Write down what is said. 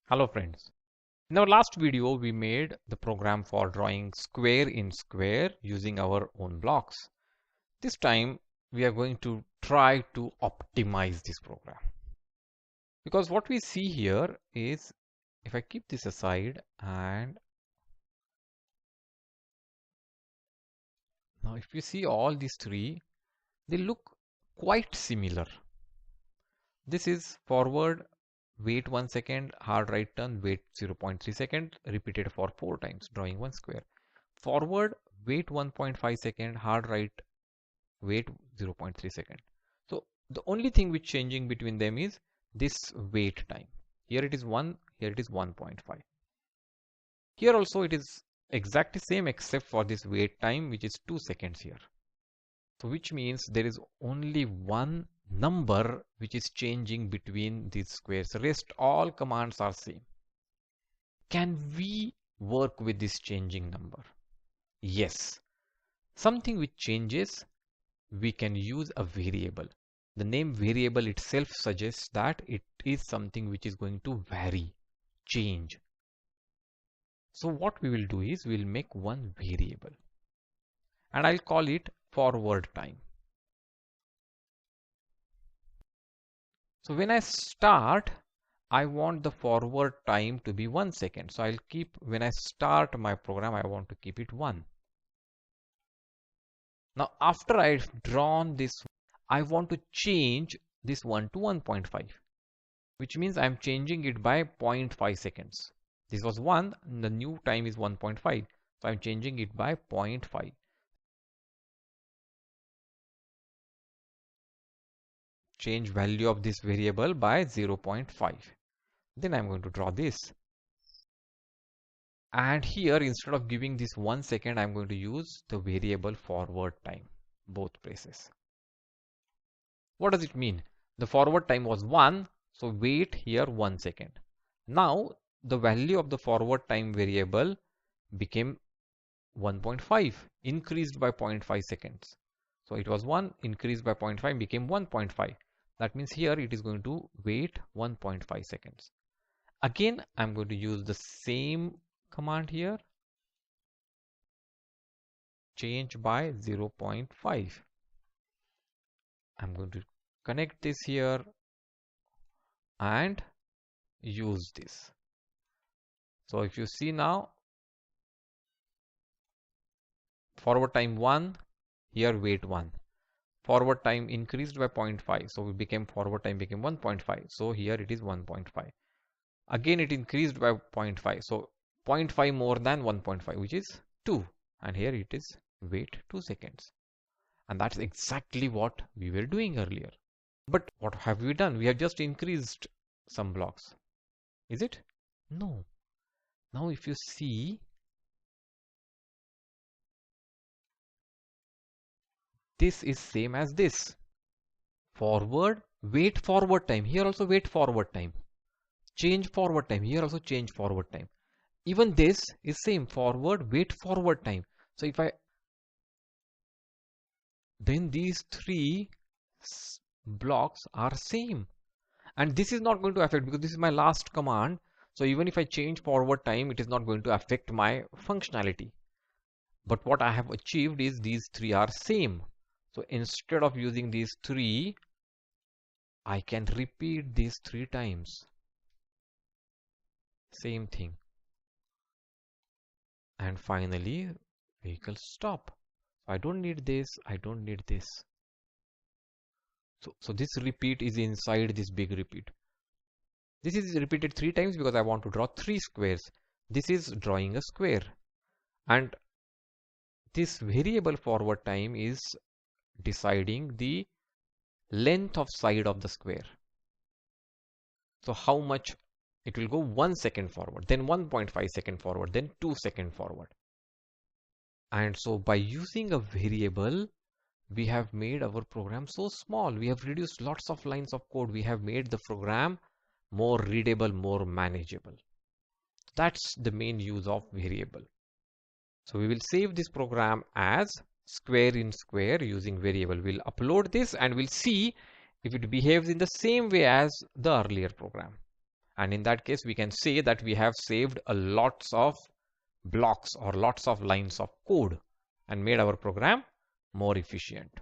Hello friends. In our last video, we made the program for drawing square in square using our own blocks. This time, we are going to try to optimize this program. Because what we see here is, if I keep this aside and now if you see all these three, they look quite similar. This is forward, wait 1 second, hard right turn, wait 0.3 second, repeated for 4 times, drawing one square. Forward, wait 1.5 second, hard right, wait 0.3 second. So the only thing which changing between them is this wait time. Here it is 1, here it is 1.5. Here also it is exactly same except for this wait time which is 2 seconds here. So which means there is only one number which is changing between these squares. Rest all commands are same. Can we work with this changing number? Yes. Something which changes, we can use a variable. The name variable itself suggests that it is something which is going to vary, change. So what we will do is we'll make one variable and I'll call it forward time. So when I start, I want the forward time to be 1 second. So I'll keep, when I start my program, I want to keep it 1. Now after I've drawn this, I want to change this 1 to 1.5, which means I'm changing it by 0.5 seconds. This was 1, and the new time is 1.5. So I'm changing it by 0.5. Change value of this variable by 0.5. Then I'm going to draw this. And here, instead of giving this 1 second, I'm going to use the variable forward time, both places. What does it mean? The forward time was 1, so wait here 1 second. Now, the value of the forward time variable became 1.5, increased by 0.5 seconds. So it was 1, increased by 0.5, became 1.5. That means here it is going to wait 1.5 seconds. Again, I'm going to use the same command here, change by 0.5. I'm going to connect this here and use this. So if you see now, forward time 1, here wait 1. Forward time increased by 0.5, so we became forward time became 1.5. So here it is 1.5. Again it increased by 0.5, so 0.5 more than 1.5, which is 2, and here it is wait 2 seconds. And that's exactly what we were doing earlier. But what have we done? We have just increased some blocks. Is it? No. Now if you see, this is same as this. Forward, wait forward time. Here also wait forward time. Change forward time. Here also change forward time. Even this is same, forward, wait forward time. So if I, then these three blocks are same. And this is not going to affect because this is my last command. So even if I change forward time, it is not going to affect my functionality. But what I have achieved is these three are same. So instead of using these three, I can repeat these 3 times. Same thing. And finally, vehicle stop. I don't need this, I don't need this. So this repeat is inside this big repeat. This is repeated 3 times because I want to draw 3 squares. This is drawing a square. And this variable forward time is deciding the length of side of the square. So how much it will go 1 second forward, then 1.5 second forward, then 2 second forward. And so by using a variable, we have made our program so small. We have reduced lots of lines of code. We have made the program more readable, more manageable. That's the main use of variable. So we will save this program as square in square using variable. We'll upload this and we'll see if it behaves in the same way as the earlier program. And in that case, we can say that we have saved a lots of blocks or lots of lines of code and made our program more efficient.